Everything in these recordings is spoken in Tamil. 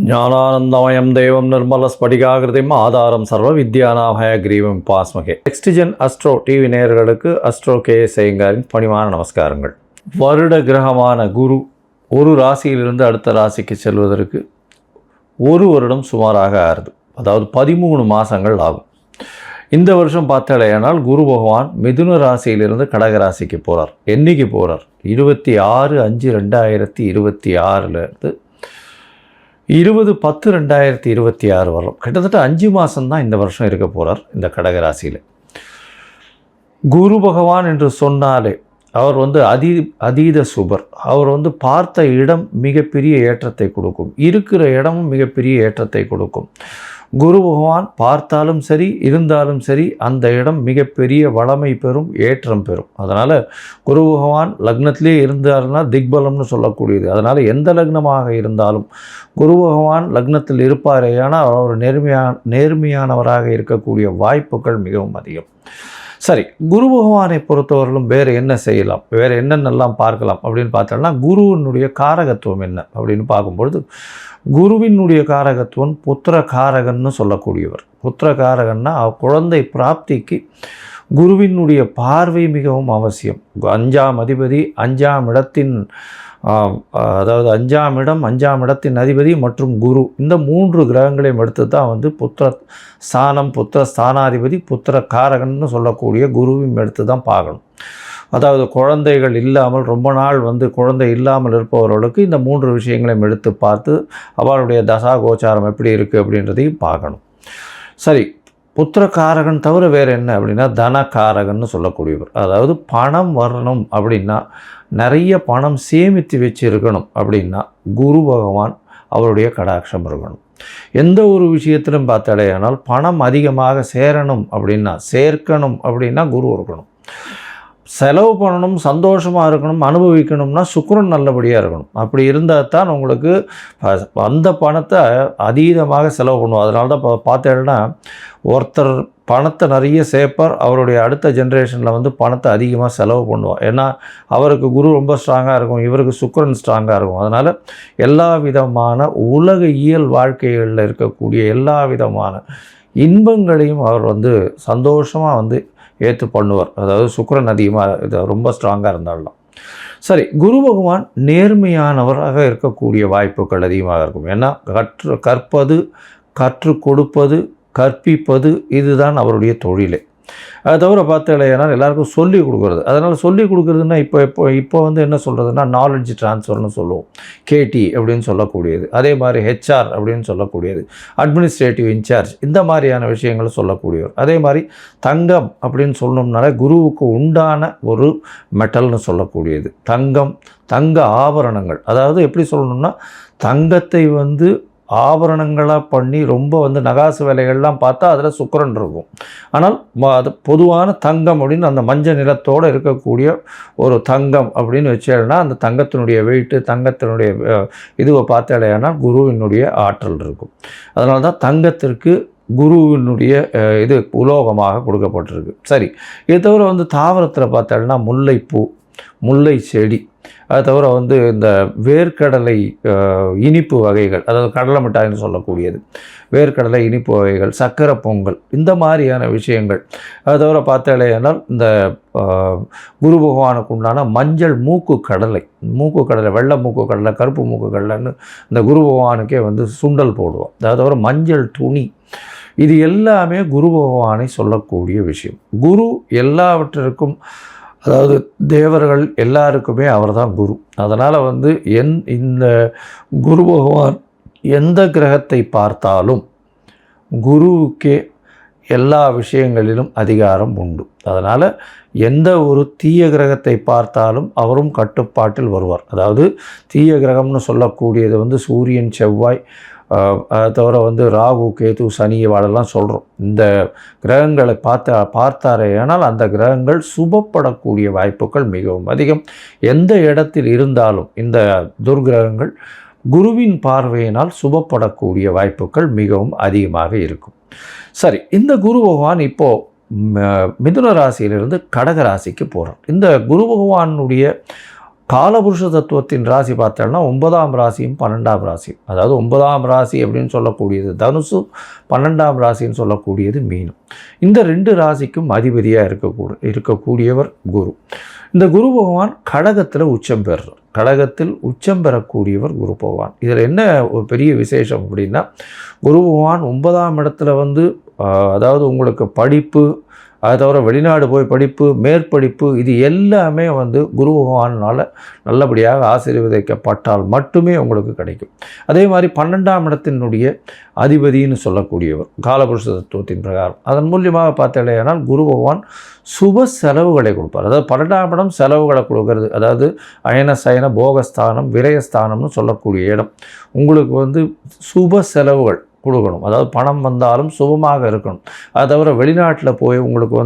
ஞானானந்தமயம் தேவம் நிர்மல ஸ்படிகாகிருதிம் ஆதாரம் சர்வ வித்யானாமய கிரீவம் பாஸ்மகே. நெக்ஸ்ட்ஜென் அஸ்ட்ரோ டிவி நேயர்களுக்கு அஸ்ட்ரோ KS ஐயங்காரின் பணிவான நமஸ்காரங்கள். வருட கிரகமான குரு ஒரு ராசியிலிருந்து அடுத்த ராசிக்கு செல்வதற்கு ஒரு வருடம் சுமாராக ஆறுது. அதாவது 13 மாதங்கள் ஆகும். இந்த வருஷம் பார்த்தாலேயானால் குரு பகவான் மிதுன ராசியிலிருந்து கடக ராசிக்கு போகிறார். என்னைக்கு போகிறார்? 26/5/2026 20/10/2026 வரும். கிட்டத்தட்ட 5 மாதம்தான் இந்த வருஷம் இருக்க போகிறார் இந்த கடகராசியில். குரு பகவான் என்று சொன்னாலே அவர் அதீத சுபர். அவர் பார்த்த இடம் மிகப்பெரிய ஏற்றத்தை கொடுக்கும், இருக்கிற இடமும் மிகப்பெரிய ஏற்றத்தை கொடுக்கும். குரு பகவான் பார்த்தாலும் சரி இருந்தாலும் சரி அந்த இடம் மிகப்பெரிய வளமை பெறும், ஏற்றம் பெறும். அதனால் குரு பகவான் லக்னத்திலே இருந்தார்னா திக்பலம்னு சொல்லக்கூடியது. அதனால் எந்த லக்னமாக இருந்தாலும் குரு பகவான் லக்னத்தில் இருப்பாரே, ஆனால் அவர் நேர்மையானவராக இருக்கக்கூடிய வாய்ப்புகள் மிகவும் அதிகம். சரி, குரு பகவானை பொறுத்தவரையிலும் வேறு என்ன செய்யலாம், வேறு என்னென்னலாம் பார்க்கலாம் அப்படின்னு பார்த்தோம்னா, குருவினுடைய காரகத்துவம் என்ன அப்படின்னு பார்க்கும்பொழுது, குருவினுடைய காரகத்துவம் புத்திர காரகன்னு சொல்லக்கூடியவர். புத்திர காரகன்னா குழந்தை பிராப்திக்கு குருவினுடைய பார்வை மிகவும் அவசியம். 5ஆம் அதிபதி 5ஆம் இடத்தின் அதாவது 5ஆம் இடம் 5ஆம் இடத்தின் அதிபதி மற்றும் குரு, இந்த 3 கிரகங்களையும் எடுத்து தான் புத்திர ஸ்தானம், புத்திர ஸ்தானாதிபதி, புத்திர காரகன்னு சொல்லக்கூடிய குருவையும் எடுத்து தான் பார்க்கணும். அதாவது குழந்தைகள் இல்லாமல் ரொம்ப நாள் குழந்தை இல்லாமல் இருப்பவர்களுக்கு இந்த 3 விஷயங்களையும் எடுத்து பார்த்து அவளுடைய தசா கோச்சாரம் எப்படி இருக்குது அப்படின்றதையும் பார்க்கணும். சரி, புத்திரக்காரகன் தவிர வேறு என்ன அப்படின்னா தனக்காரகன்னு சொல்லக்கூடியவர். அதாவது பணம் வரணும் அப்படின்னா, நிறைய பணம் சேமித்து வச்சுருக்கணும் அப்படின்னா குரு பகவான் அவருடைய கடாட்சம் இருக்கணும். எந்த ஒரு விஷயத்திலும் பார்த்தாலேயானால் பணம் அதிகமாக சேர்க்கணும் அப்படின்னா குரு இருக்கணும். செலவு பண்ணணும், சந்தோஷமாக இருக்கணும், அனுபவிக்கணும்னா சுக்கிரன் நல்லபடியாக இருக்கணும். அப்படி இருந்தால் தான் உங்களுக்கு அந்த பணத்தை அதீதமாக செலவு பண்ணுவோம். அதனால தான் பார்த்தேன்னா ஒருத்தர் பணத்தை நிறைய சேர்ப்பார், அவருடைய அடுத்த ஜென்ரேஷனில் பணத்தை அதிகமாக செலவு பண்ணுவார். ஏன்னா அவருக்கு குரு ரொம்ப ஸ்ட்ராங்காக இருக்கும், இவருக்கு சுக்கிரன் ஸ்ட்ராங்காக இருக்கும். அதனால் எல்லா விதமான உலக இயல் வாழ்க்கைகளில் இருக்கக்கூடிய எல்லா விதமான இன்பங்களையும் அவர் சந்தோஷமாக ஏற்று பண்ணுவார். அதாவது சுக்கிரன் அதிகமாக ரொம்ப ஸ்ட்ராங்காக இருந்தாலும். சரி, குரு பகவான் நேர்மையானவராக இருக்கக்கூடிய வாய்ப்புகள் அதிகமாக இருக்கும். ஏன்னா கற்பது, கற்றுக் கொடுப்பது, கற்பிப்பது இதுதான் அவருடைய தொழிலே. அதை தவிர பார்த்தாலேனா எல்லாருக்கும் சொல்லிக் கொடுக்குறது. அதனால் சொல்லிக் கொடுக்குறதுன்னா இப்போ என்ன சொல்கிறதுனா நாலெட்ஜ் ட்ரான்ஸ்ஃபர்னு சொல்லுவோம், KT அப்படின்னு சொல்லக்கூடியது. அதே மாதிரி HR அப்படின்னு சொல்லக்கூடியது, அட்மினிஸ்ட்ரேட்டிவ் இன்சார்ஜ், இந்த மாதிரியான விஷயங்களை சொல்லக்கூடியவர். அதே மாதிரி தங்கம் அப்படின்னு சொல்லணும்னால குருவுக்கு உண்டான ஒரு மெட்டல்னு சொல்லக்கூடியது தங்க ஆபரணங்கள். அதாவது எப்படி சொல்லணும்னா, தங்கத்தை ஆபரணங்களாக பண்ணி ரொம்ப நகாசு வேலைகள்லாம் பார்த்தா அதில் சுக்கிரன் இருக்கும். ஆனால் அது பொதுவான தங்கம் அப்படின்னு அந்த மஞ்சள் நிறத்தோடு இருக்கக்கூடிய ஒரு தங்கம் அப்படின்னு வச்சேன்னா அந்த தங்கத்தினுடைய வெயிட்டு, தங்கத்தினுடைய இதுவை பார்த்தாலேனா குருவினுடைய ஆற்றல் இருக்கும். அதனால தான் தங்கத்திற்கு குருவினுடைய இது உலோகமாக கொடுக்கப்பட்டிருக்கு. சரி, இது தவிர தாவரத்தில் பார்த்தாலேனா முல்லைப்பூ, முல்லை செடி, அது தவிர இந்த வேர்க்கடலை இனிப்பு வகைகள், அதாவது கடலை மிட்டாய்னு சொல்லக்கூடியது, வேர்க்கடலை இனிப்பு வகைகள், சக்கரை பொங்கல், இந்த மாதிரியான விஷயங்கள். அது தவிர பார்த்தாலேனால் இந்த குரு பகவானுக்கு உண்டான மஞ்சள் மூக்கு கடலை, வெள்ளை மூக்கு கடலை, கருப்பு மூக்கு கடலைன்னு இந்த குரு பகவானுக்கே சுண்டல் போடுவோம். அது தவிர மஞ்சள் துணி, இது எல்லாமே குரு பகவானை சொல்லக்கூடிய விஷயம். குரு எல்லாவற்றிற்கும், அதாவது தேவர்கள் எல்லாருக்குமே அவர் தான் குரு. அதனால் இந்த குரு பகவான் எந்த கிரகத்தை பார்த்தாலும் குருவுக்கே எல்லா விஷயங்களிலும் அதிகாரம் உண்டு. அதனால் எந்த ஒரு தீய கிரகத்தை பார்த்தாலும் அவரும் கட்டுப்பாட்டில் வருவார். அதாவது தீய கிரகம்னு சொல்லக்கூடியது சூரியன், செவ்வாய், அதை தவிர ராகு, கேது, சனி வாழெல்லாம் சொல்கிறோம். இந்த கிரகங்களை பார்த்தாரே ஆனால் அந்த கிரகங்கள் சுபப்படக்கூடிய வாய்ப்புகள் மிகவும் அதிகம். எந்த இடத்தில் இருந்தாலும் இந்த துர்கிரகங்கள் குருவின் பார்வையினால் சுபப்படக்கூடிய வாய்ப்புகள் மிகவும் அதிகமாக இருக்கும். சரி, இந்த குரு பகவான் இப்போது மிதுன ராசியிலிருந்து கடக ராசிக்கு போகிறார். இந்த குரு பகவானுடைய காலபுருஷ தத்துவத்தின் ராசி பார்த்தோம்னா 9ஆம் ராசியும் 12ஆம் ராசியும், அதாவது 9ஆம் ராசி அப்படின்னு சொல்லக்கூடியது தனுசு, 12ஆம் ராசின்னு சொல்லக்கூடியது மீனம். இந்த 2 ராசிக்கும் அதிபதியாக இருக்கக்கூடியவர் குரு. இந்த குரு பகவான் கடகத்தில் உச்சம் பெறுறார். கடகத்தில் உச்சம் பெறக்கூடியவர் குரு பகவான். இதில் என்ன ஒரு பெரிய விசேஷம் அப்படின்னா, குரு பகவான் 9ஆம் இடத்துல அதாவது உங்களுக்கு படிப்பு, அதை தவிர வெளிநாடு போய் படிப்பு, மேற்படிப்பு, இது எல்லாமே குரு பகவானால் நல்லபடியாக ஆசீர்வதிக்கப்பட்டால் மட்டுமே உங்களுக்கு கிடைக்கும். அதே மாதிரி 12ஆம் இடத்தினுடைய அதிபதினு சொல்லக்கூடியவர் காலபுருஷ தத்துவத்தின் பிரகாரம். அதன் மூலியமாக பார்த்தேனால் குரு பகவான் சுப செலவுகளை கொடுப்பார். அதாவது 12ஆம் இடம் செலவுகளை கொடுக்கறது, அதாவது அயன சயன போகஸ்தானம் விரயஸ்தானம்னு சொல்லக்கூடிய இடம். உங்களுக்கு சுப செலவுகள் கொடுக்கணும். அதாவது பணம் வந்தாலும் சுபமாக இருக்கணும். அதை தவிர வெளிநாட்டில் போய் உங்களுக்கு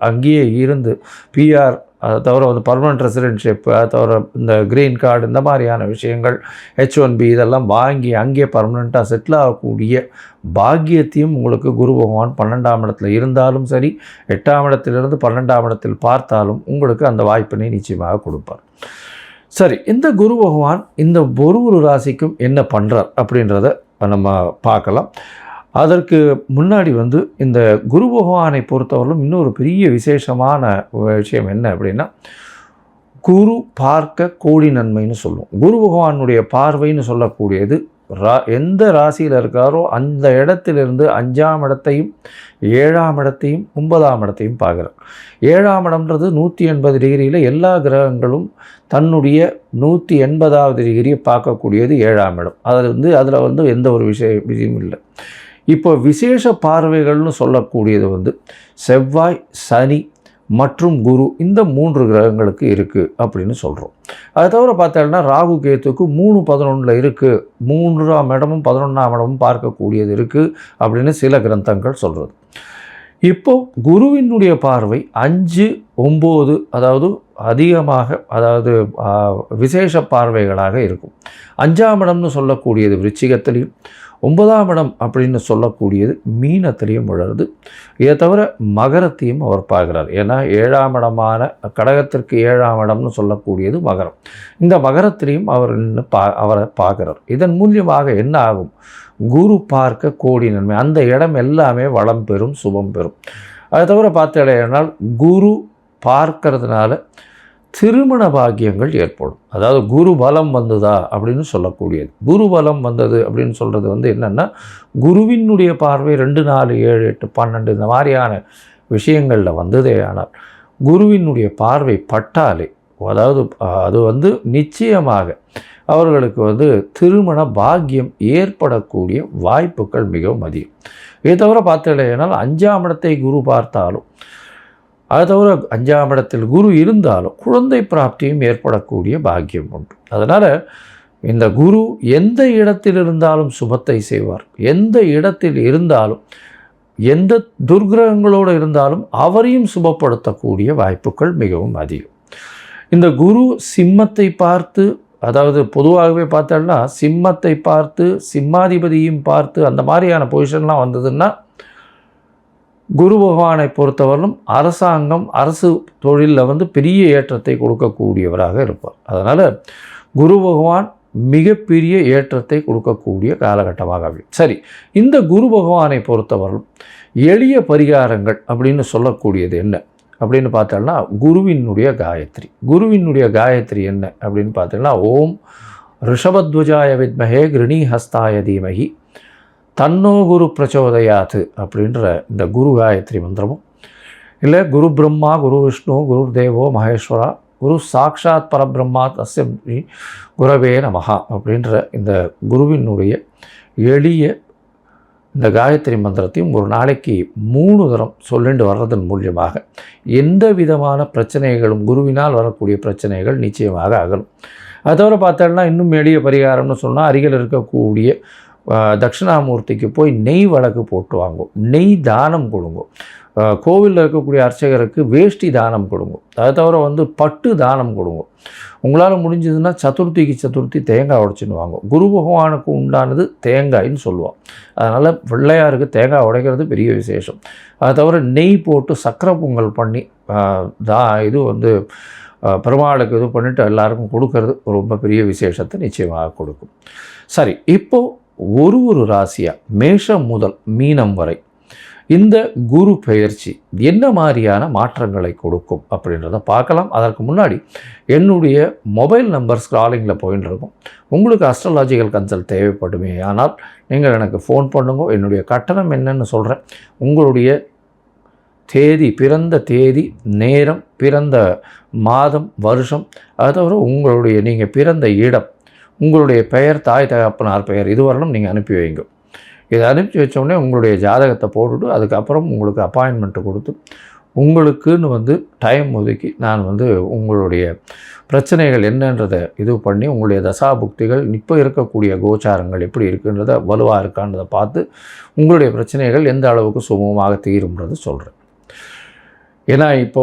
அங்கேயே இருந்து பிஆர், அதை தவிர பர்மனெண்ட் ரெசிடென்ஷிப், அதை தவிர இந்த க்ரீன் கார்டு, இந்த மாதிரியான விஷயங்கள், H1B இதெல்லாம் வாங்கி அங்கேயே பர்மனெண்ட்டாக செட்டில் ஆகக்கூடிய பாக்கியத்தையும் உங்களுக்கு குரு பகவான் 12ஆம் இடத்துல இருந்தாலும் சரி, 8ஆம் இடத்திலிருந்து 12ஆம் இடத்தில் பார்த்தாலும் உங்களுக்கு அந்த வாய்ப்பினை நிச்சயமாக கொடுப்பார். சரி, இந்த குரு பகவான் இந்த ஒரு ராசிக்கும் என்ன பண்ணுறார் அப்படின்றத நம்ம பார்க்கலாம். அதற்கு முன்னாடி இந்த குரு பகவானை பொறுத்தவரையிலும் இன்னொரு பெரிய விசேஷமான விஷயம் என்ன அப்படின்னா, குரு பார்க்க கோடி நன்மைன்னு சொல்லுவோம். குரு பகவானுடைய பார்வைன்னு சொல்லக்கூடியது எந்த ராசியில் இருக்காரோ அந்த இடத்திலிருந்து 5ஆம் இடத்தையும் 7ஆம் இடத்தையும் 9ஆம் இடத்தையும் பார்க்குறார். 7ஆம் இடம்ன்றது 180 டிகிரியில் எல்லா கிரகங்களும் தன்னுடைய 180வது டிகிரியை பார்க்கக்கூடியது 7ஆம் இடம். அதில் எந்த ஒரு விஷயம் இல்லை. இப்போ விசேஷ பார்வைகள்னு சொல்லக்கூடியது செவ்வாய், சனி மற்றும் குரு, இந்த 3 கிரகங்களுக்கு இருக்குது அப்படின்னு சொல்கிறோம். அதை தவிர பார்த்தோம்னா ராகு கேத்துக்கு 3-11 இருக்குது, 3ஆம் இடமும் 11ஆம் இடமும் பார்க்கக்கூடியது இருக்குது அப்படின்னு சில கிரந்தங்கள் சொல்கிறது. இப்போது குருவினுடைய பார்வை 5-9, அதாவது அதிகமாக, அதாவது விசேஷ பார்வைகளாக இருக்கும். 5ஆம் இடம்னு சொல்லக்கூடியது விருச்சிகத்திலையும், 9ஆம் இடம் அப்படின்னு சொல்லக்கூடியது மீனத்திலையும் விழுறது. இதை தவிர மகரத்தையும் அவர் பார்க்குறார். ஏன்னா 7ஆம் இடமான கடகத்திற்கு 7ஆம் இடம்னு சொல்லக்கூடியது மகரம். இந்த மகரத்திலையும் அவரை பார்க்குறார். இதன் மூலியமாக என்ன ஆகும்? குரு பார்க்க கோடி நன்மை. அந்த இடம் எல்லாமே வளம் பெறும், சுபம் பெறும். அதை தவிர பார்த்தேனால் குரு பார்க்கறதுனால திருமண பாக்கியங்கள் ஏற்படும். அதாவது குரு பலம் வந்ததா அப்படின்னு சொல்லக்கூடியது. குரு பலம் வந்தது அப்படின்னு சொல்கிறது என்னென்னா, குருவினுடைய பார்வை 2, 4, 7, 8, 12 இந்த மாதிரியான விஷயங்களில் வந்ததே. ஆனால் குருவினுடைய பார்வை பட்டாலே, அதாவது அது நிச்சயமாக அவர்களுக்கு திருமண பாக்கியம் ஏற்படக்கூடிய வாய்ப்புகள் மிகவும் அதிகம். இதை தவிர பார்த்தேனால் 5ஆம் இடத்தை குரு பார்த்தாலும், அதை தவிர 5ஆம் இடத்தில் குரு இருந்தாலும் குழந்தை பிராப்தியும் ஏற்படக்கூடிய பாக்கியம் உண்டு. அதனால் இந்த குரு எந்த இடத்தில் இருந்தாலும் சுபத்தை செய்வார். எந்த இடத்தில் இருந்தாலும், எந்த துர்கிரகங்களோடு இருந்தாலும் அவரையும் சுபப்படுத்தக்கூடிய வாய்ப்புகள் மிகவும் அதிகம். இந்த குரு சிம்மத்தை பார்த்து, அதாவது பொதுவாகவே பார்த்தோம்னா சிம்மத்தை பார்த்து, சிம்மாதிபதியும் பார்த்து, அந்த மாதிரியான பொசிஷன்லாம் வந்ததுன்னா குரு பகவானை பொறுத்தவரையிலும் அரசாங்கம், அரசு தொழிலில் பெரிய ஏற்றத்தை கொடுக்கக்கூடியவராக இருப்பார். அதனால் குரு பகவான் மிகப்பெரிய ஏற்றத்தை கொடுக்கக்கூடிய காலகட்டமாக. சரி, இந்த குரு பகவானை பொறுத்தவரையிலும் எளிய பரிகாரங்கள் அப்படின்னு சொல்லக்கூடியது என்ன அப்படின்னு பார்த்தோம்னா, குருவினுடைய காயத்ரி. குருவினுடைய காயத்ரி என்ன அப்படின்னு பார்த்தோம்னா, ஓம் ரிஷபத்வஜாய வித்மஹே கிருணி ஹஸ்தாய தீமஹி தன்னோ குரு பிரச்சோதயாத்து அப்படின்ற இந்த குரு காயத்ரி மந்திரமும், இல்லை குரு பிரம்மா குரு விஷ்ணு குரு தேவோ மகேஸ்வரா குரு சாக்ஷாத் பரபிரம்மா தஸ்ய குரவே நமஹா அப்படின்ற இந்த குருவினுடைய எளிய இந்த காயத்ரி மந்திரத்தையும் ஒரு நாளைக்கு 3 தரம் சொல்லிட்டு வர்றதன் மூலியமாக எந்த விதமான பிரச்சனைகளும், குருவினால் வரக்கூடிய பிரச்சனைகள் நிச்சயமாக அகலும். அதை தவிர பார்த்தோம்னா இன்னும் எளிய பரிகாரம்னு சொன்னால், அருகில் இருக்கக்கூடிய தட்சிணாமூர்த்திக்கு போய் நெய் வழக்கு போட்டு வாங்கும், நெய் தானம் கொடுங்க. கோவிலில் இருக்கக்கூடிய அர்ச்சகருக்கு வேஷ்டி தானம் கொடுங்க. அதை தவிர பட்டு தானம் கொடுங்க. உங்களால் முடிஞ்சதுன்னா சதுர்த்தி தேங்காய் உடைச்சின்னு வாங்க. குரு பகவானுக்கு உண்டானது தேங்காய்ன்னு சொல்லுவோம். அதனால் பிள்ளையாருக்கு தேங்காய் உடைக்கிறது பெரிய விசேஷம். அதை தவிர நெய் போட்டு சக்கரை பொங்கல் பண்ணி இது பெருமாளுக்கு இது பண்ணிவிட்டு எல்லாருக்கும் கொடுக்கறது ரொம்ப பெரிய விசேஷத்தை நிச்சயமாக கொடுக்கும். சரி, இப்போது ஒரு ராசியாக மேஷம் முதல் மீனம் வரை இந்த குரு பெயர்ச்சி என்ன மாதிரியான மாற்றங்களை கொடுக்கும் அப்படின்றத பார்க்கலாம். அதற்கு முன்னாடி என்னுடைய மொபைல் நம்பர் ஸ்க்ராலிங்கில் போயின்னு இருக்கும். உங்களுக்கு அஸ்ட்ராலாஜிக்கல் கன்சல்ட் தேவைப்படுமே ஆனால் நீங்கள் எனக்கு ஃபோன் பண்ணுங்க. என்னுடைய கட்டணம் என்னன்னு சொல்கிறேன். உங்களுடைய தேதி, பிறந்த தேதி, நேரம், பிறந்த மாதம், வருஷம், அதை தவிர உங்களுடைய நீங்கள் பிறந்த இடம், உங்களுடைய பெயர், தாய் தகப்பனார் பெயர், இதுவரையிலும் நீங்கள் அனுப்பி வைங்க. இதை அனுப்பிச்சி வச்சோடனே உங்களுடைய ஜாதகத்தை போட்டுவிட்டு அதுக்கப்புறம் உங்களுக்கு அப்பாயின்மெண்ட்டு கொடுத்து உங்களுக்குன்னு டைம் ஒதுக்கி நான் உங்களுடைய பிரச்சனைகள் என்னன்றதை இது பண்ணி உங்களுடைய தசாபுக்திகள் இப்போ இருக்கக்கூடிய கோச்சாரங்கள் எப்படி இருக்குன்றதை வலுவாக இருக்கான்றதை பார்த்து உங்களுடைய பிரச்சனைகள் எந்த அளவுக்கு சுமூகமாக தீரும்ன்றது சொல்கிறேன். ஏன்னா இப்போ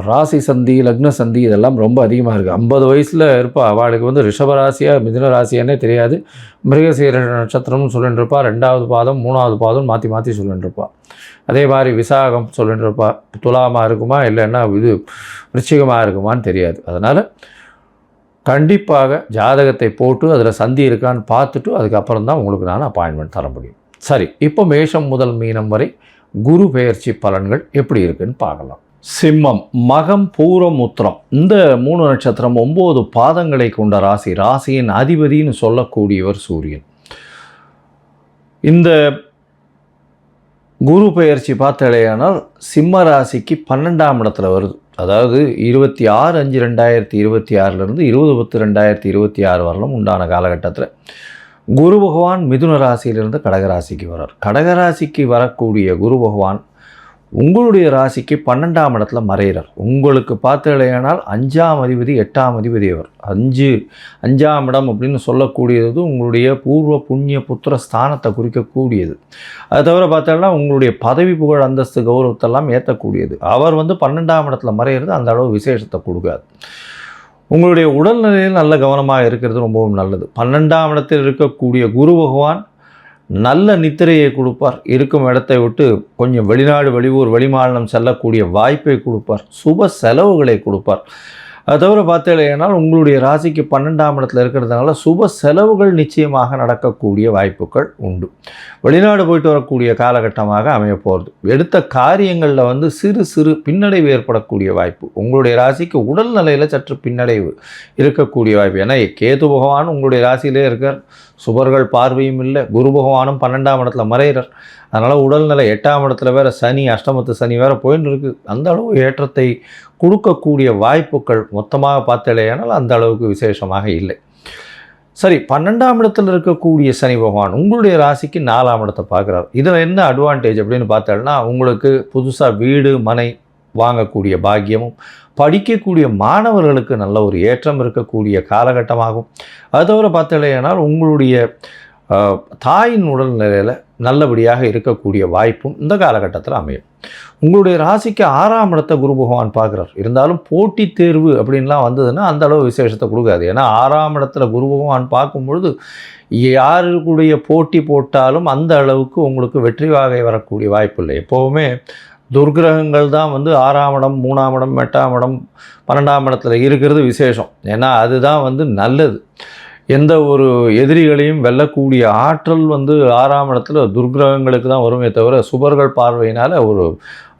ராசி சந்தி, லக்ன சந்தி இதெல்லாம் ரொம்ப அதிகமாக இருக்குது. 50 வயசில் இருப்பா, அவளுக்கு ரிஷபராசியாக மிதுன ராசியானே தெரியாது. மிருகசீர நட்சத்திரம்னு சொல்லிட்டு இருப்பா, 2வது பாதம் 3வது பாதம் மாற்றி மாற்றி சொல்லிட்டு இருப்பா. அதே மாதிரி விசாகம் சொல்லிட்டு இருப்பா. துலாமாக இருக்குமா இல்லைன்னா விருச்சிகமாக இருக்குமான்னு தெரியாது. அதனால் கண்டிப்பாக ஜாதகத்தை போட்டு அதில் சந்தி இருக்கான்னு பார்த்துட்டு அதுக்கப்புறம் தான் உங்களுக்கு நான் அப்பாயின்மெண்ட் தர முடியும். சரி, இப்போ மேஷம் முதல் மீனம் வரை குரு பெயர்ச்சி பலன்கள் எப்படி இருக்குன்னு பார்க்கலாம். சிம்மம், மகம், பூரம், உத்திரம் இந்த 3 நட்சத்திரம் 9 பாதங்களை கொண்ட ராசி. ராசியின் அதிபதினு சொல்லக்கூடியவர் சூரியன். இந்த குரு பெயர்ச்சி பார்த்தாலேயானால் சிம்ம ராசிக்கு 12ஆம் இடத்துல வருது. அதாவது 26/5/2026 20/10/2026 வரலும் உண்டான காலகட்டத்தில் குரு பகவான் மிதுன ராசியிலிருந்து கடகராசிக்கு வரார். கடகராசிக்கு வரக்கூடிய குரு பகவான் உங்களுடைய ராசிக்கு 12ஆம் இடத்துல மறைகிறார். உங்களுக்கு பார்த்தீங்களேனால் 5ஆம் அதிபதி 8ஆம் அதிபதி அவர். 5ஆம் இடம் அப்படின்னு சொல்லக்கூடியது உங்களுடைய பூர்வ புண்ணிய புத்திர ஸ்தானத்தை குறிக்கக்கூடியது. அது தவிர பார்த்தோம்னா உங்களுடைய பதவி புகழ் அந்தஸ்து கௌரவத்தெல்லாம் ஏற்றக்கூடியது. அவர் 12ஆம் இடத்துல மறைகிறது அந்த அளவு விசேஷத்தை கொடுக்காது. உங்களுடைய உடல்நிலையில் நல்ல கவனமாக இருக்கிறது ரொம்பவும் நல்லது. 12ஆம் இடத்தில் இருக்கக்கூடிய குரு பகவான் நல்ல நித்திரையை கொடுப்பார். இருக்கும் இடத்தை விட்டு கொஞ்சம் வெளிநாடு, வெளியூர், வெளிமாநிலம் செல்லக்கூடிய வாய்ப்பை கொடுப்பார். சுப செலவுகளை கொடுப்பார். அது தவிர பார்த்தீங்கன்னா உங்களுடைய ராசிக்கு 12ஆம் இடத்துல இருக்கிறதுனால சுப செலவுகள் நிச்சயமாக நடக்கக்கூடிய வாய்ப்புகள் உண்டு. வெளிநாடு போயிட்டு வரக்கூடிய காலகட்டமாக அமைய போகிறது. எடுத்த காரியங்களில் சிறு சிறு பின்னடைவு ஏற்படக்கூடிய வாய்ப்பு. உங்களுடைய ராசிக்கு உடல்நிலையில் சற்று பின்னடைவு இருக்கக்கூடிய வாய்ப்பு. ஏன்னா கேது பகவான் உங்களுடைய ராசியிலே இருக்கார். சுபர்கள் பார்வையும் இல்லை. குரு பகவானும் 12ஆம் இடத்துல மறைகிறார். அதனால் உடல்நிலை 8ஆம் இடத்துல வேறு சனி, அஷ்டமத்து சனி வேறு போயின்னு இருக்குது. அந்த அளவு ஏற்றத்தை கொடுக்கக்கூடிய வாய்ப்புகள் மொத்தமாக பார்த்தலையானால் அந்த அளவுக்கு விசேஷமாக இல்லை. சரி, 12ஆம் இடத்தில் இருக்கக்கூடிய சனி பகவான் உங்களுடைய ராசிக்கு 4ஆம் இடத்தை பார்க்குறார். இதில் என்ன அட்வான்டேஜ் அப்படின்னு பார்த்தோம்னா உங்களுக்கு புதுசாக வீடு மனை வாங்கக்கூடிய பாக்கியமும், படிக்கக்கூடிய மாணவர்களுக்கு நல்ல ஒரு ஏற்றம் இருக்கக்கூடிய காலகட்டமாகும். அது தவிர பார்த்தலையானால் உங்களுடைய தாயின் உடல்நிலையில் நல்லபடியாக இருக்கக்கூடிய வாய்ப்பும் இந்த காலகட்டத்தில் அமையும். உங்களுடைய ராசிக்கு 6ஆம் இடத்தை குரு பகவான் பார்க்குறார். இருந்தாலும் போட்டித் தேர்வு அப்படின்லாம் வந்ததுன்னா அந்த அளவு விசேஷத்தை கொடுக்காது. ஏன்னா 6ஆம் இடத்துல குரு பகவான் பார்க்கும்பொழுது யாருக்குடைய போட்டி போட்டாலும் அந்த அளவுக்கு உங்களுக்கு வெற்றி வாகை வரக்கூடிய வாய்ப்பு இல்லை. எப்போவுமே துர்கிரகங்கள் தான் 6ஆம் இடம், 3ஆம் இடம், 8ஆம் இடம், 12ஆம் இடத்துல இருக்கிறது விசேஷம். ஏன்னா அதுதான் நல்லது. எந்த ஒரு எதிரிகளையும் வெல்லக்கூடிய ஆற்றல் 6ஆம் இடத்துல துர்கிரகங்களுக்கு தான் வருமே தவிர சுபர்கள் பார்வையினால் ஒரு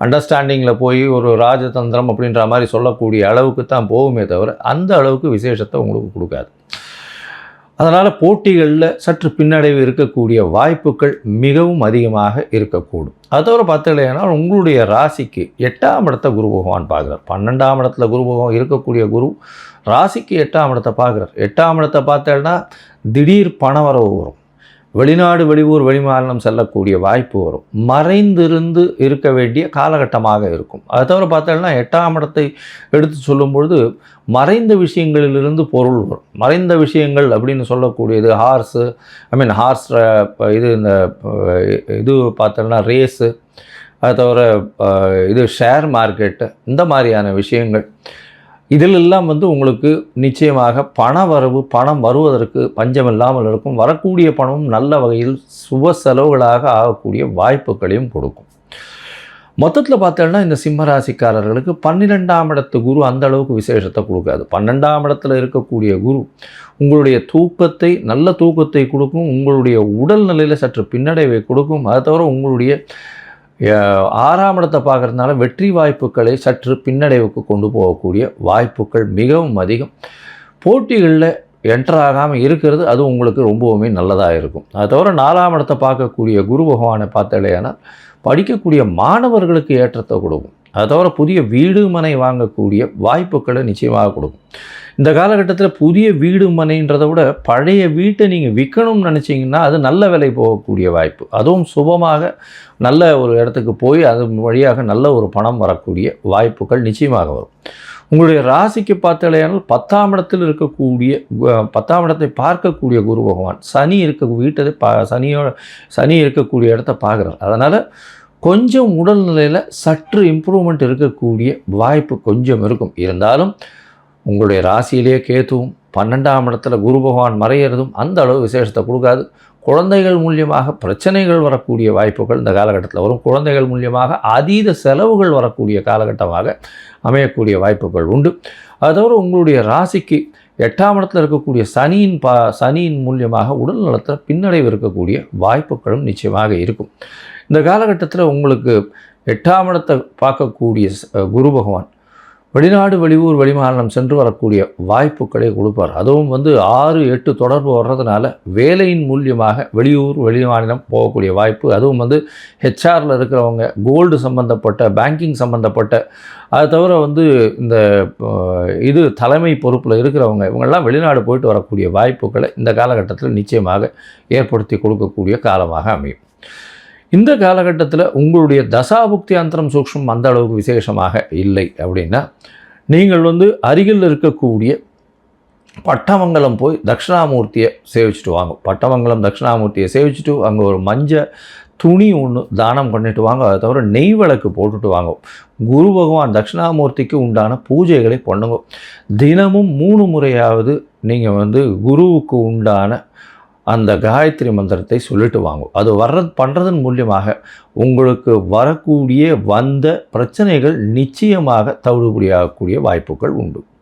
அண்டர்ஸ்டாண்டிங்கில் போய் ஒரு ராஜதந்திரம் அப்படின்ற மாதிரி சொல்லக்கூடிய அளவுக்கு தான் போகுமே தவிர அந்த அளவுக்கு விசேஷத்தை உங்களுக்கு கொடுக்காது. அதனால் போட்டிகளில் சற்று பின்னடைவு இருக்கக்கூடிய வாய்ப்புகள் மிகவும் அதிகமாக இருக்கக்கூடும். அதோடு பார்த்தீங்கன்னா உங்களுடைய ராசிக்கு 8ஆம் இடத்தை குரு பகவான் பார்க்குறார். 12ஆம் இடத்துல குரு பகவான் இருக்கக்கூடிய குரு ராசிக்கு 8ஆம் இடத்தை பார்க்குறார். 8ஆம் இடத்தை பார்த்தேன்னா திடீர் பணவரவு வரும். வெளிநாடு, வெளியூர், வெளிமாநிலம் செல்லக்கூடிய வாய்ப்பு வரும். மறைந்திருந்து இருக்க வேண்டிய காலகட்டமாக இருக்கும். அதை தவிர பார்த்தோம்னா 8ஆம் இடத்தை எடுத்து சொல்லும்பொழுது மறைந்த விஷயங்களிலிருந்து பொருள் வரும். மறைந்த விஷயங்கள் அப்படின்னு சொல்லக்கூடியது ஹார்ஸ் இது பார்த்தோம்னா ரேஸு, அதை தவிர ஷேர் மார்க்கெட்டு, இந்த மாதிரியான விஷயங்கள் இதிலெல்லாம் உங்களுக்கு நிச்சயமாக பணம் வருவதற்கு பஞ்சமில்லாமல் இருக்கும். வரக்கூடிய பணமும் நல்ல வகையில் சுப செலவுகளாக ஆகக்கூடிய வாய்ப்புகளையும் கொடுக்கும். மொத்தத்தில் பார்த்தோம்னா இந்த சிம்ம ராசிக்காரர்களுக்கு 12ஆம் இடத்து குரு அந்த அளவுக்கு விசேஷத்தை கொடுக்காது. 12ஆம் இடத்துல இருக்கக்கூடிய குரு உங்களுடைய தூக்கத்தை, நல்ல தூக்கத்தை கொடுக்கும், உங்களுடைய உடல்நிலையில் சற்று பின்னடைவை கொடுக்கும். அதை தவிர உங்களுடைய 6ஆம் இடத்தை பார்க்குறதுனால வெற்றி வாய்ப்புகளை சற்று பின்னடைவுக்கு கொண்டு போகக்கூடிய வாய்ப்புகள் மிகவும் அதிகம். போட்டிகளில் என்டர் ஆகாமல் இருக்கிறது அது உங்களுக்கு ரொம்பவுமே நல்லதாக இருக்கும். அதை தவிர 4ஆம் இடத்தை பார்க்கக்கூடிய குரு பகவானை பார்த்தாலேயானால் படிக்கக்கூடிய மாணவர்களுக்கு ஏற்றத்தை கொடுக்கும். அதை தவிர புதிய வீடு மனை வாங்கக்கூடிய வாய்ப்புகளை நிச்சயமாக கொடுக்கும். இந்த காலகட்டத்தில் புதிய வீடு மனைன்றதை விட பழைய வீட்டை நீங்கள் விற்கணும்னு நினச்சிங்கன்னா அது நல்ல விலை போகக்கூடிய வாய்ப்பு. அதுவும் சுபமாக நல்ல ஒரு இடத்துக்கு போய் அது வழியாக நல்ல ஒரு பணம் வரக்கூடிய வாய்ப்புகள் நிச்சயமாக வரும். உங்களுடைய ராசிக்கு பார்த்தாலேயானால் 10ஆம் இடத்தில் இருக்கக்கூடிய 10ஆம் இடத்தை பார்க்கக்கூடிய குரு பகவான் சனி சனி இருக்கக்கூடிய இடத்த பார்க்குறார். அதனால் கொஞ்சம் உடல்நிலையில் சற்று இம்ப்ரூவ்மெண்ட் இருக்கக்கூடிய வாய்ப்பு கொஞ்சம் இருக்கும். இருந்தாலும் உங்களுடைய ராசியிலேயே கேத்துவும் 12ஆம் இடத்துல குரு பகவான் மறையிறதும் அந்த அளவு விசேஷத்தை கொடுக்காது. குழந்தைகள் மூலியமாக பிரச்சனைகள் வரக்கூடிய வாய்ப்புகள் இந்த காலகட்டத்தில் வரும். குழந்தைகள் மூலியமாக அதீத செலவுகள் வரக்கூடிய காலகட்டமாக அமையக்கூடிய வாய்ப்புகள் உண்டு. அது தவிர உங்களுடைய ராசிக்கு 8ஆம் இடத்துல இருக்கக்கூடிய சனியின் மூலியமாக உடல் நலத்தில் பின்னடைவு இருக்கக்கூடிய வாய்ப்புகளும் நிச்சயமாக இருக்கும். இந்த காலகட்டத்தில் உங்களுக்கு 8ஆம் இடத்தை பார்க்கக்கூடிய குரு பகவான் வெளிநாடு, வெளியூர், வெளிமாநிலம் சென்று வரக்கூடிய வாய்ப்புகளை கொடுப்பார். அதுவும் 6-8 தொடர்பு வர்றதுனால வேலையின் மூலியமாக வெளியூர், வெளிமாநிலம் போகக்கூடிய வாய்ப்பு. அதுவும் ஹெச்ஆரில் இருக்கிறவங்க, கோல்டு சம்பந்தப்பட்ட, பேங்கிங் சம்பந்தப்பட்ட, அது தவிர இந்த தலைமை பொறுப்பில் இருக்கிறவங்க இவங்கெல்லாம் வெளிநாடு போயிட்டு வரக்கூடிய வாய்ப்புகளை இந்த காலகட்டத்தில் நிச்சயமாக ஏற்படுத்தி கொடுக்கக்கூடிய காலமாக அமையும். இந்த காலகட்டத்தில் உங்களுடைய தசாபுக்தி அந்தரம் சூக்ஷ்மம் அந்த அளவுக்கு விசேஷமாக இல்லை அப்படின்னா நீங்கள் அருகில் இருக்கக்கூடிய பட்டமங்கலம் போய் தட்சிணாமூர்த்தியை சேவிச்சுட்டு வாங்க. பட்டமங்கலம் தட்சிணாமூர்த்தியை சேவிச்சுட்டு அங்கே ஒரு மஞ்சள் துணி ஒன்று தானம் பண்ணிட்டு வாங்க. அதை தவிர நெய் விளக்கு போட்டுட்டு வாங்க. குரு பகவான் தட்சிணாமூர்த்திக்கு உண்டான பூஜைகளை பண்ணுங்க. தினமும் 3 முறையாவது நீங்கள் குருவுக்கு உண்டான அந்த காயத்ரி மந்திரத்தை சொல்லிட்டு வாங்க. அது பண்ணுறதன் மூலியமாக உங்களுக்கு வரக்கூடிய பிரச்சனைகள் நிச்சயமாக தவிடுபடியாகக்கூடிய வாய்ப்புகள் உண்டு.